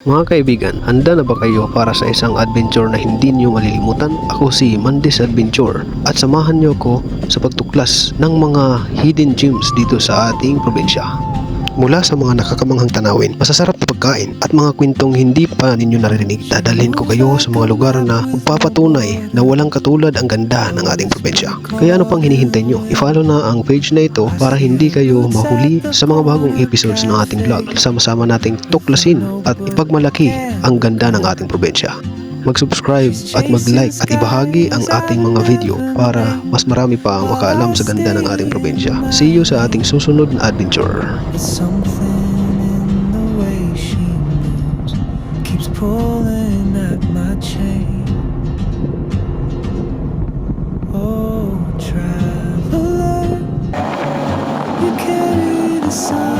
Mga kaibigan, handa na ba kayo para sa isang adventure na hindi nyo malilimutan? Ako si Mandy's Adventure at samahan nyo ako sa pagtuklas ng mga hidden gems dito sa ating probinsya. Mula sa mga nakakamanghang tanawin, masasarap na pagkain at mga kwentong hindi pa ninyo naririnig, dadalhin ko kayo sa mga lugar na magpapatunay na walang katulad ang ganda ng ating probinsya. Kaya ano pang hinihintay nyo? I-follow na ang page na ito para hindi kayo mahuli sa mga bagong episodes ng ating vlog. Sama-sama nating tuklasin at ipagmalaki ang ganda ng ating probinsya. Mag-subscribe at mag-like at ibahagi ang ating mga video para mas marami pa ang makaalam sa ganda ng ating probinsya. See you sa ating susunod na adventure. Something in the way she moves keeps pulling at my chain. Oh, traveler, you carry the sun.